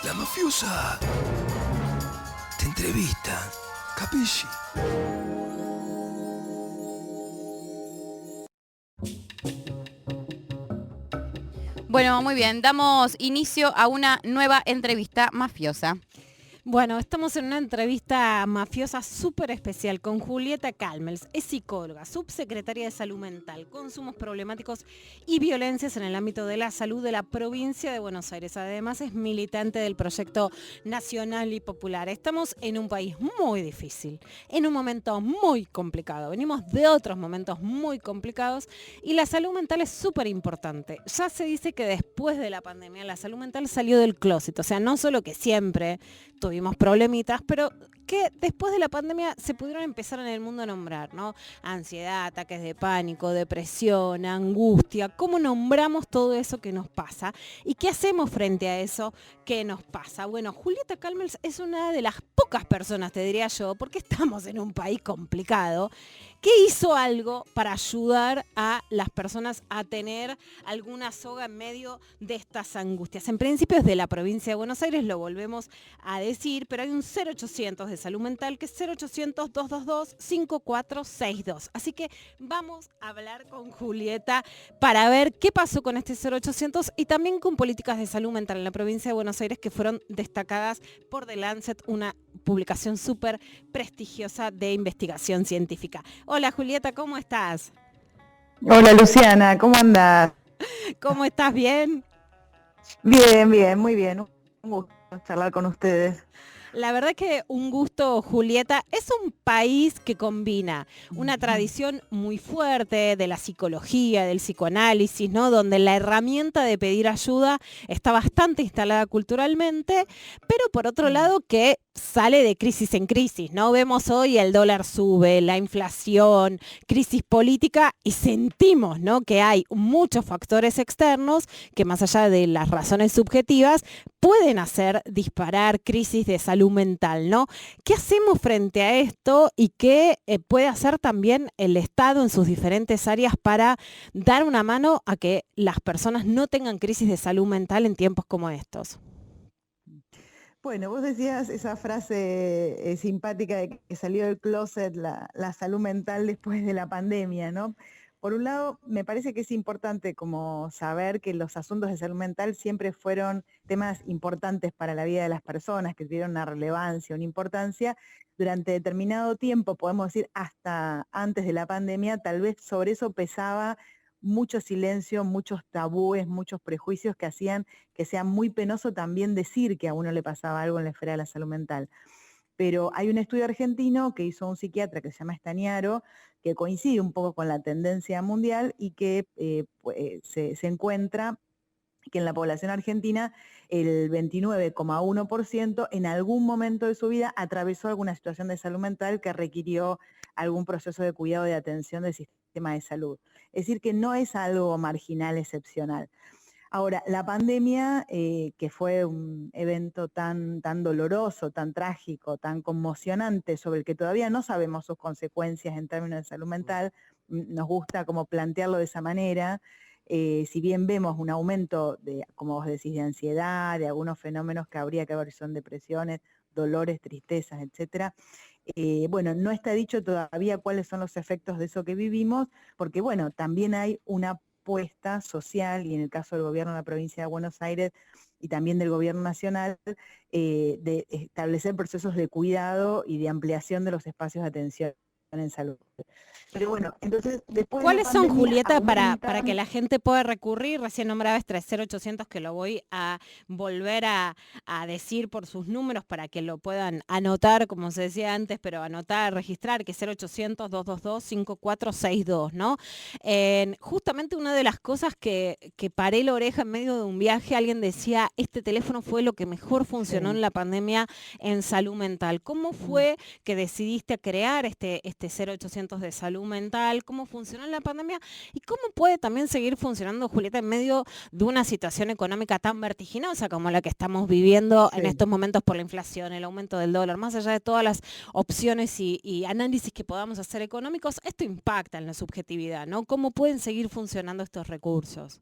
La mafiosa te entrevista, capisci? Bueno, muy bien, damos inicio a una nueva entrevista mafiosa. Bueno, estamos en una entrevista mafiosa súper especial con Julieta Calmels. Es psicóloga, subsecretaria de Salud Mental, consumos problemáticos y violencias en el ámbito de la salud de la provincia de Buenos Aires. Además es militante del proyecto nacional y popular. Estamos en un país muy difícil, en un momento muy complicado. Venimos de otros momentos muy complicados y la salud mental es súper importante. Ya se dice que después de la pandemia la salud mental salió del closet. O sea, no solo que siempre tuvimos problemitas, pero que después de la pandemia se pudieron empezar en el mundo a nombrar, ¿no? Ansiedad, ataques de pánico, depresión, angustia. ¿Cómo nombramos todo eso que nos pasa? ¿Y qué hacemos frente a eso que nos pasa? Bueno, Julieta Calmels es una de las pocas personas, te diría yo, porque estamos en un país complicado, que hizo algo para ayudar a las personas a tener alguna soga en medio de estas angustias. En principio es de la provincia de Buenos Aires, lo volvemos a decir, pero hay un 0800 de salud mental que es 0800-222-5462. Así que vamos a hablar con Julieta para ver qué pasó con este 0800 y también con políticas de salud mental en la provincia de Buenos Aires que fueron destacadas por The Lancet, una publicación súper prestigiosa de investigación científica. Hola Julieta, ¿cómo estás? Hola Luciana, ¿cómo andás? ¿Cómo estás? ¿Bien? Bien, bien, muy bien. Un gusto charlar con ustedes. La verdad que un gusto, Julieta. Es un país que combina una tradición muy fuerte de la psicología, del psicoanálisis, ¿no? Donde la herramienta de pedir ayuda está bastante instalada culturalmente, pero por otro lado que sale de crisis en crisis, ¿no? Vemos hoy el dólar sube, la inflación, crisis política y sentimos, ¿no? Que hay muchos factores externos que más allá de las razones subjetivas pueden hacer disparar crisis de salud mental, ¿no? ¿Qué hacemos frente a esto y qué puede hacer también el Estado en sus diferentes áreas para dar una mano a que las personas no tengan crisis de salud mental en tiempos como estos? Bueno, vos decías esa frase simpática de que salió del closet la salud mental después de la pandemia, ¿no? Por un lado, me parece que es importante como saber que los asuntos de salud mental siempre fueron temas importantes para la vida de las personas, que tuvieron una relevancia, una importancia. Durante determinado tiempo, podemos decir hasta antes de la pandemia, tal vez sobre eso pesaba mucho silencio, muchos tabúes, muchos prejuicios que hacían que sea muy penoso también decir que a uno le pasaba algo en la esfera de la salud mental. Pero hay un estudio argentino que hizo un psiquiatra que se llama Stagnaro, que coincide un poco con la tendencia mundial y que se encuentra que en la población argentina el 29,1% en algún momento de su vida atravesó alguna situación de salud mental que requirió algún proceso de cuidado de atención del sistema de salud. Es decir, que no es algo marginal, excepcional. Ahora, la pandemia, que fue un evento tan doloroso, tan trágico, tan conmocionante, sobre el que todavía no sabemos sus consecuencias en términos de salud mental, nos gusta como plantearlo de esa manera. Si bien vemos un aumento de, como vos decís, de ansiedad, de algunos fenómenos que habría que ver, son depresiones, dolores, tristezas, etcétera. Bueno, no está dicho todavía cuáles son los efectos de eso que vivimos, porque bueno, también hay una apuesta social, y en el caso del gobierno de la provincia de Buenos Aires y también del gobierno nacional, de establecer procesos de cuidado y de ampliación de los espacios de atención en salud. Pero bueno, entonces después de la ¿Cuáles son, pandemia Julieta, para que aumentan. la gente pueda recurrir? Recién nombrabas 30800, que lo voy a volver a decir por sus números para que lo puedan anotar, como se decía antes, pero anotar, registrar, que es 0800-222-5462, ¿no? Justamente una de las cosas que paré la oreja en medio de un viaje, alguien decía, este teléfono fue lo que mejor funcionó en Sí. la pandemia en salud mental. ¿Cómo fue que decidiste crear este 0800 de salud mental? ¿Cómo funcionó en la pandemia? ¿Y cómo puede también seguir funcionando, Julieta, en medio de una situación económica tan vertiginosa como la que estamos viviendo en Sí. estos momentos por la inflación, el aumento del dólar? Más allá de todas las opciones y análisis que podamos hacer económicos, esto impacta en la subjetividad, ¿no? ¿Cómo pueden seguir funcionando estos recursos?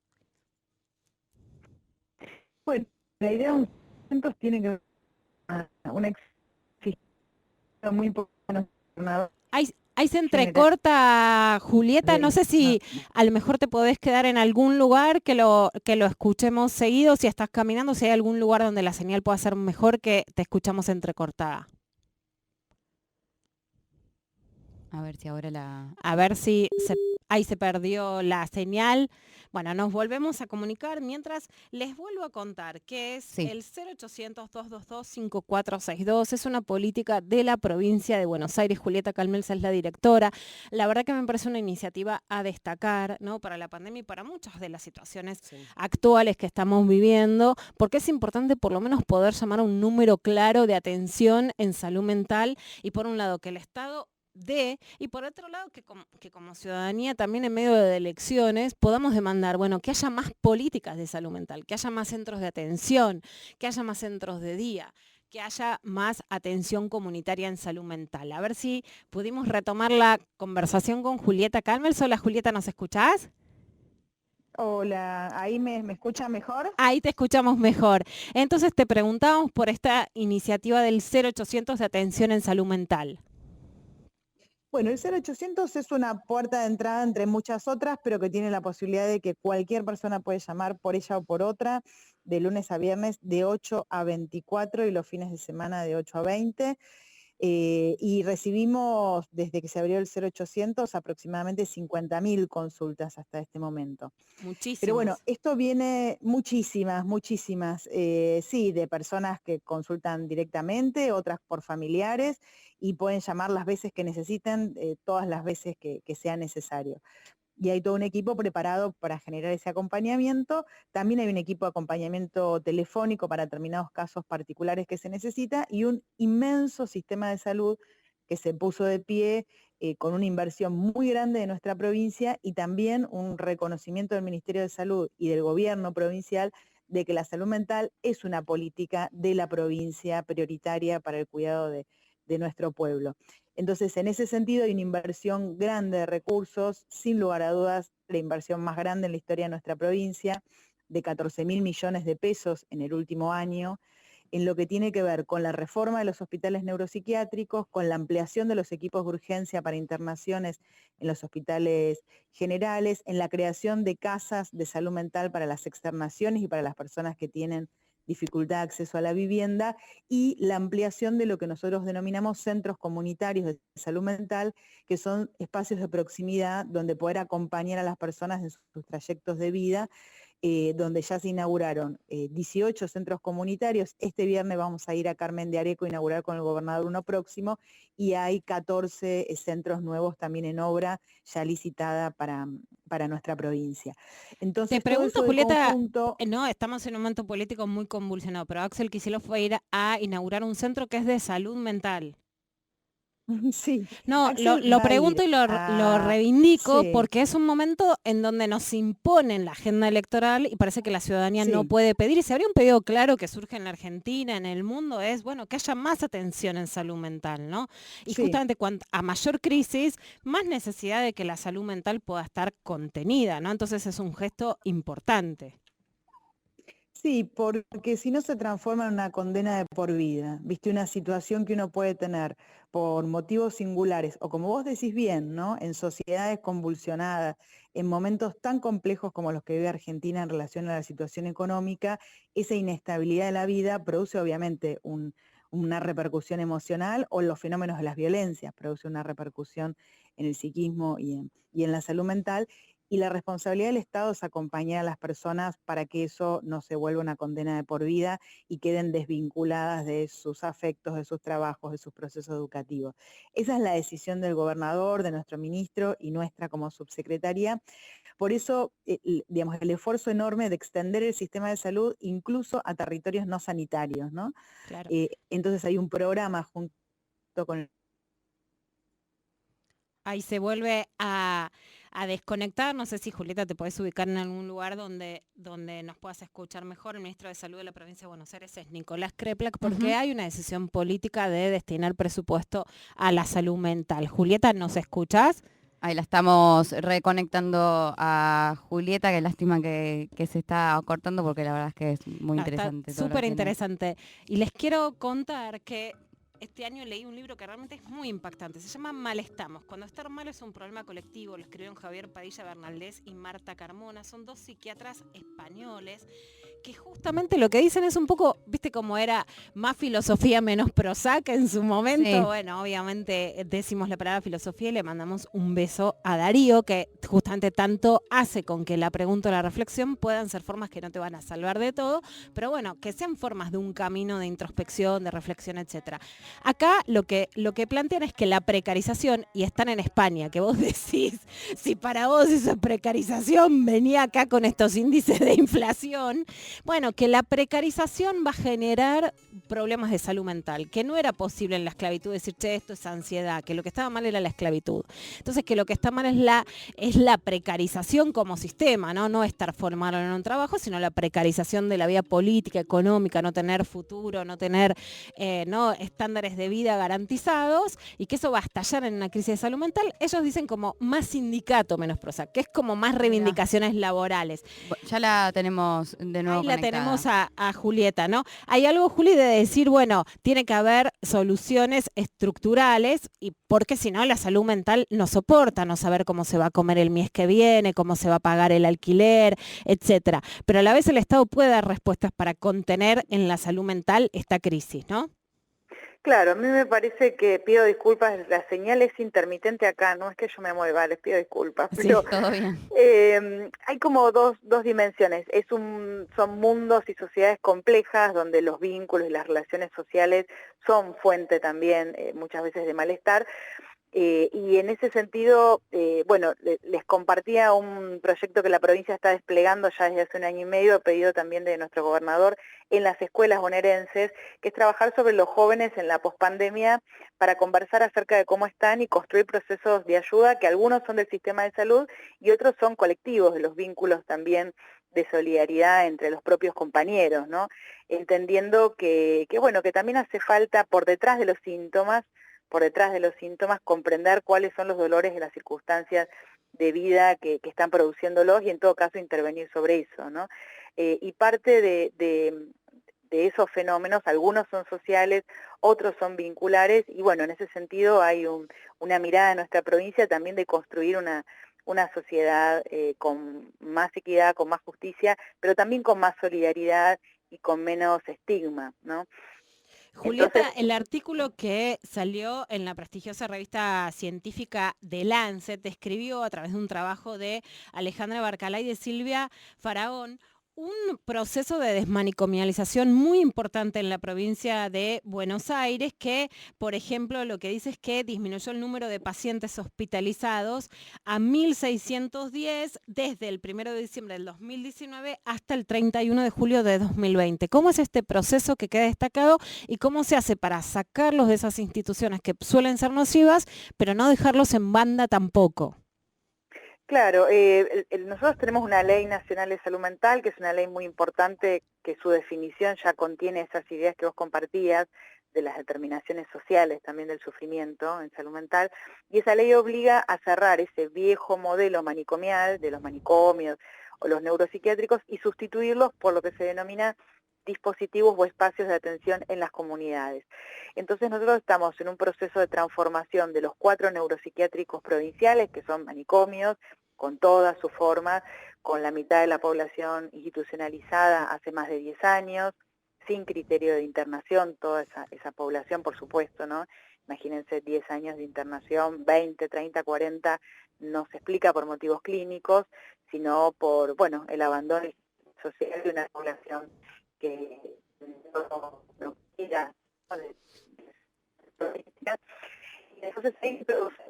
Bueno, la idea tienen que ver con una existencia muy importante. Ahí se entrecorta, Julieta, no sé si a lo mejor te podés quedar en algún lugar que lo escuchemos seguido, si estás caminando, si hay algún lugar donde la señal pueda ser mejor, que te escuchamos entrecortada. A ver si ahora A ver si ahí se perdió la señal. Bueno, nos volvemos a comunicar mientras les vuelvo a contar que es el 0800-222-5462. Es una política de la provincia de Buenos Aires. Julieta Calmels es la directora. La verdad que me parece una iniciativa a destacar, ¿no? Para la pandemia y para muchas de las situaciones actuales que estamos viviendo, porque es importante por lo menos poder llamar a un número claro de atención en salud mental y por un lado que el Estado y por otro lado que como ciudadanía también en medio de elecciones podamos demandar, bueno, que haya más políticas de salud mental, que haya más centros de atención, que haya más centros de día, que haya más atención comunitaria en salud mental. A ver si pudimos retomar la conversación con Julieta Calmels. Hola Julieta, ¿nos escuchás? Hola, ¿ahí me escucha mejor? Ahí te escuchamos mejor. Entonces te preguntábamos por esta iniciativa del 0800 de atención en salud mental. Bueno, el 0800 es una puerta de entrada entre muchas otras, pero que tiene la posibilidad de que cualquier persona puede llamar por ella o por otra, de lunes a viernes de 8 a 24 y los fines de semana de 8 a 20. Y recibimos, desde que se abrió el 0800, aproximadamente 50.000 consultas hasta este momento. Muchísimas. Pero bueno, esto viene muchísimas, sí, de personas que consultan directamente, otras por familiares, y pueden llamar las veces que necesiten, todas las veces que sea necesario. Y hay todo un equipo preparado para generar ese acompañamiento. También hay un equipo de acompañamiento telefónico para determinados casos particulares que se necesita y un inmenso sistema de salud que se puso de pie con una inversión muy grande de nuestra provincia y también un reconocimiento del Ministerio de Salud y del gobierno provincial de que la salud mental es una política de la provincia prioritaria para el cuidado de nuestro pueblo. Entonces, en ese sentido, hay una inversión grande de recursos, sin lugar a dudas, la inversión más grande en la historia de nuestra provincia, de 14.000 millones de pesos en el último año, en lo que tiene que ver con la reforma de los hospitales neuropsiquiátricos, con la ampliación de los equipos de urgencia para internaciones en los hospitales generales, en la creación de casas de salud mental para las externaciones y para las personas que tienen dificultad de acceso a la vivienda, y la ampliación de lo que nosotros denominamos centros comunitarios de salud mental, que son espacios de proximidad donde poder acompañar a las personas en sus trayectos de vida, donde ya se inauguraron 18 centros comunitarios. Este viernes vamos a ir a Carmen de Areco a inaugurar con el gobernador uno próximo, y hay 14 centros nuevos también en obra, ya licitada para nuestra provincia. Entonces, te pregunto, Julieta, conjunto, no, estamos en un momento político muy convulsionado, pero Axel Kicillof fue a ir a inaugurar un centro que es de salud mental. sí. No, Axel lo va a pregunto ir y lo reivindico sí, porque es un momento en donde nos imponen la agenda electoral y parece que la ciudadanía no sí, puede pedir. Y si habría un pedido claro que surge en la Argentina, en el mundo, es bueno que haya más atención en salud mental, ¿no? Y sí. justamente a mayor crisis, más necesidad de que la salud mental pueda estar contenida, ¿no? Entonces es un gesto importante. Sí, porque si no se transforma en una condena de por vida, viste, una situación que uno puede tener por motivos singulares, o como vos decís bien, ¿no? En sociedades convulsionadas, en momentos tan complejos como los que vive Argentina en relación a la situación económica, esa inestabilidad de la vida produce obviamente una repercusión emocional, o los fenómenos de las violencias, produce una repercusión en el psiquismo y en la salud mental. Y la responsabilidad del Estado es acompañar a las personas para que eso no se vuelva una condena de por vida y queden desvinculadas de sus afectos, de sus trabajos, de sus procesos educativos. Esa es la decisión del gobernador, de nuestro ministro y nuestra como subsecretaría. Por eso, digamos, el esfuerzo enorme de extender el sistema de salud incluso a territorios no sanitarios, ¿no? Claro. Entonces hay un programa junto con... Ahí se vuelve a desconectar. No sé si, Julieta, te podés ubicar en algún lugar donde nos puedas escuchar mejor. El ministro de Salud de la provincia de Buenos Aires es Nicolás Kreplak, porque hay una decisión política de destinar presupuesto a la salud mental. Julieta, ¿nos escuchás? Ahí la estamos reconectando a Julieta, que lástima que se está cortando porque la verdad es que es muy No, está interesante todo lo súper que tiene. interesante. Y les quiero contar que este año leí un libro que realmente es muy impactante. Se llama Mal estamos. Cuando estar mal es un problema colectivo. Lo escribieron Javier Padilla Bernaldez y Marta Carmona. Son dos psiquiatras españoles que justamente lo que dicen es un poco, viste cómo era más filosofía menos Prozac en su momento. Sí. Bueno, obviamente decimos la palabra filosofía y le mandamos un beso a Darío, que justamente tanto hace con que la pregunta o la reflexión puedan ser formas que no te van a salvar de todo, pero bueno, que sean formas de un camino de introspección, de reflexión, etcétera. Acá lo que plantean es que la precarización, y están en España, que vos decís, si para vos esa precarización venía acá con estos índices de inflación, bueno, que la precarización va a generar problemas de salud mental, que no era posible en la esclavitud decir, che, esto es ansiedad, que lo que estaba mal era la esclavitud. Entonces, que lo que está mal es la precarización como sistema, ¿no? No estar formado en un trabajo, sino la precarización de la vida política, económica, no tener futuro, no tener ¿no? estándares de vida garantizados, y que eso va a estallar en una crisis de salud mental. Ellos dicen como más sindicato, menos Prozac, que es como más reivindicaciones laborales. Ya la tenemos de nuevo Ahí la conectada. tenemos a Julieta, ¿no? Hay algo, Juli, de decir, bueno, tiene que haber soluciones estructurales, y porque si no la salud mental no soporta no saber cómo se va a comer el mes que viene, cómo se va a pagar el alquiler, etcétera. Pero a la vez el Estado puede dar respuestas para contener en la salud mental esta crisis, ¿no? Claro, a mí me parece que pido disculpas, la señal es intermitente acá, no es que yo me mueva, les pido disculpas, Sí, pero todo bien. hay como dos dimensiones, son mundos y sociedades complejas donde los vínculos y las relaciones sociales son fuente también muchas veces de malestar. Y en ese sentido, bueno, les compartía un proyecto que la provincia está desplegando ya desde hace 1 año y medio, a pedido también de nuestro gobernador, en las escuelas bonaerenses, que es trabajar sobre los jóvenes en la pospandemia para conversar acerca de cómo están y construir procesos de ayuda, que algunos son del sistema de salud y otros son colectivos, de los vínculos también de solidaridad entre los propios compañeros, ¿no? Entendiendo que bueno, que también hace falta por detrás de los síntomas, comprender cuáles son los dolores de las circunstancias de vida que están produciéndolos y en todo caso intervenir sobre eso, ¿no? Y parte de esos fenómenos, algunos son sociales, otros son vinculares, y bueno, en ese sentido hay una mirada en nuestra provincia también de construir una sociedad con más equidad, con más justicia, pero también con más solidaridad y con menos estigma, ¿no? Julieta, Entonces, el artículo que salió en la prestigiosa revista científica The Lancet describió a través de un trabajo de Alejandra Barcalay y de Silvia Faraón un proceso de desmanicomialización muy importante en la provincia de Buenos Aires, que, por ejemplo, lo que dice es que disminuyó el número de pacientes hospitalizados a 1.610 desde el 1 de diciembre del 2019 hasta el 31 de julio de 2020. ¿Cómo es este proceso que queda destacado y cómo se hace para sacarlos de esas instituciones que suelen ser nocivas, pero no dejarlos en banda tampoco? claro, nosotros tenemos una ley nacional de salud mental, que es una ley muy importante, que su definición ya contiene esas ideas que vos compartías, de las determinaciones sociales también del sufrimiento en salud mental, y esa ley obliga a cerrar ese viejo modelo manicomial de los manicomios o los neuropsiquiátricos y sustituirlos por lo que se denomina dispositivos o espacios de atención en las comunidades. Entonces nosotros estamos en un proceso de transformación de los 4 neuropsiquiátricos provinciales, que son manicomios, con todas sus formas, con la mitad de la población institucionalizada hace más de 10 años, sin criterio de internación, toda esa población, por supuesto, ¿no? Imagínense 10 años de internación, 20, 30, 40, no se explica por motivos clínicos, sino por, bueno, el abandono social de una población que no quiera, ¿no? de provincia. Y entonces hay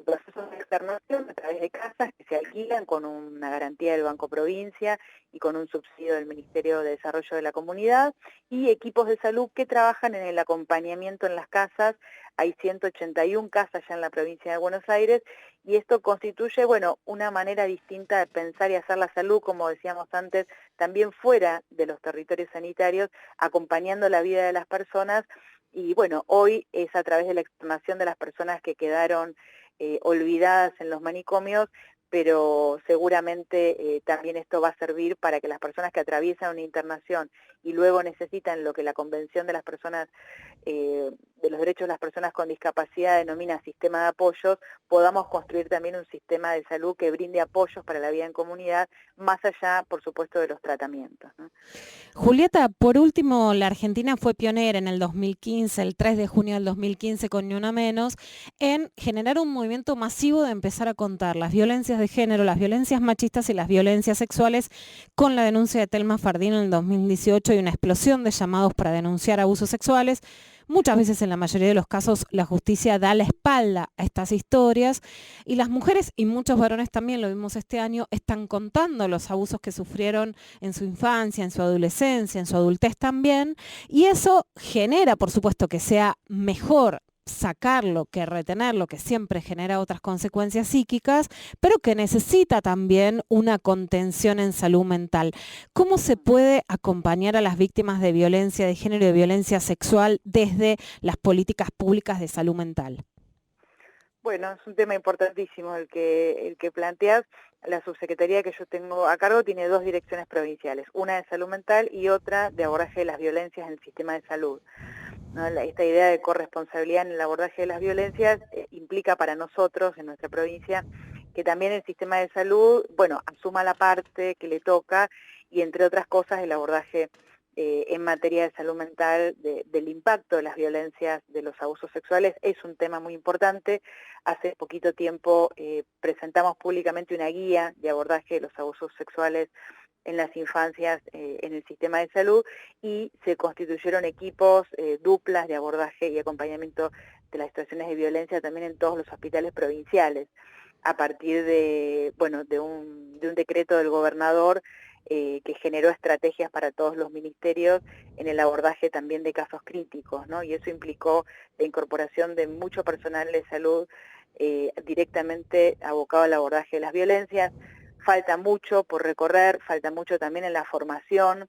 procesos de externación a través de casas que se alquilan con una garantía del Banco Provincia y con un subsidio del Ministerio de Desarrollo de la Comunidad, y equipos de salud que trabajan en el acompañamiento en las casas. Hay 181 casas ya en la provincia de Buenos Aires, y esto constituye, bueno, una manera distinta de pensar y hacer la salud, como decíamos antes, también fuera de los territorios sanitarios, acompañando la vida de las personas. Y bueno, hoy es a través de la externación de las personas que quedaron olvidadas en los manicomios, pero seguramente también esto va a servir para que las personas que atraviesan una internación y luego necesitan lo que la Convención de las Personas, de los Derechos de las Personas con Discapacidad denomina sistema de apoyos, podamos construir también un sistema de salud que brinde apoyos para la vida en comunidad, más allá, por supuesto, de los tratamientos, ¿no? Julieta, por último, la Argentina fue pionera en el 2015, el 3 de junio del 2015, con Ni Una Menos, en generar un movimiento masivo de empezar a contar las violencias de género, las violencias machistas y las violencias sexuales, con la denuncia de Telma Fardín en el 2018 y una explosión de llamados para denunciar abusos sexuales. Muchas veces, en la mayoría de los casos, la justicia da la espalda a estas historias y las mujeres, y muchos varones también, lo vimos este año, están contando los abusos que sufrieron en su infancia, en su adolescencia, en su adultez también, y eso genera, por supuesto, que sea mejor sacarlo que retenerlo, que siempre genera otras consecuencias psíquicas, pero que necesita también una contención en salud mental. ¿Cómo se puede acompañar a las víctimas de violencia de género y de violencia sexual desde las políticas públicas de salud mental? Bueno, es un tema importantísimo el que planteas. La subsecretaría que yo tengo a cargo tiene 2 direcciones provinciales, una de salud mental y otra de abordaje de las violencias en el sistema de salud, ¿no? Esta idea de corresponsabilidad en el abordaje de las violencias implica para nosotros en nuestra provincia que también el sistema de salud, bueno, asuma la parte que le toca y entre otras cosas el abordaje en materia de salud mental del impacto de las violencias, de los abusos sexuales, es un tema muy importante. Hace poquito tiempo presentamos públicamente una guía de abordaje de los abusos sexuales en las infancias en el sistema de salud y se constituyeron equipos, duplas de abordaje y acompañamiento de las situaciones de violencia también en todos los hospitales provinciales, a partir de, bueno, de un decreto del gobernador que generó estrategias para todos los ministerios en el abordaje también de casos críticos, ¿no? Y eso implicó la incorporación de mucho personal de salud directamente abocado al abordaje de las violencias. Falta mucho por recorrer, falta mucho también en la formación,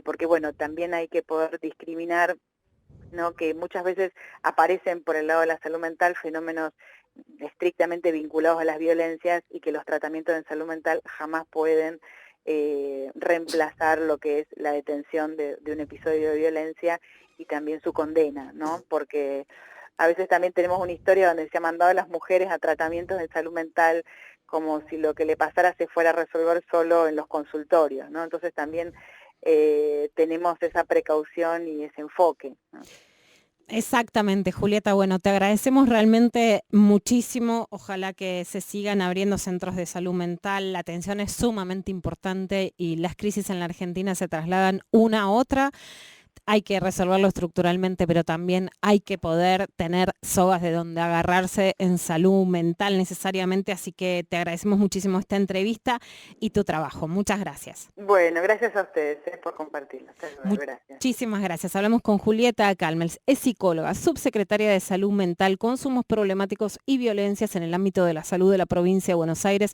porque bueno, también hay que poder discriminar, ¿no? Que muchas veces aparecen por el lado de la salud mental fenómenos estrictamente vinculados a las violencias y que los tratamientos en salud mental jamás pueden reemplazar lo que es la detención de un episodio de violencia y también su condena, ¿no? Porque a veces también tenemos una historia donde se ha mandado a las mujeres a tratamientos de salud mental como si lo que le pasara se fuera a resolver solo en los consultorios, ¿no? Entonces también tenemos esa precaución y ese enfoque, ¿no? Exactamente, Julieta. Bueno, te agradecemos realmente muchísimo. Ojalá que se sigan abriendo centros de salud mental. La atención es sumamente importante y las crisis en la Argentina se trasladan una a otra. Hay que resolverlo estructuralmente, pero también hay que poder tener sogas de donde agarrarse en salud mental necesariamente. Así que te agradecemos muchísimo esta entrevista y tu trabajo. Muchas gracias. Bueno, gracias a ustedes por compartirlo. Gracias. Muchísimas gracias. Hablamos con Julieta Calmels, es psicóloga, subsecretaria de Salud Mental, Consumos Problemáticos y Violencias en el ámbito de la salud de la provincia de Buenos Aires.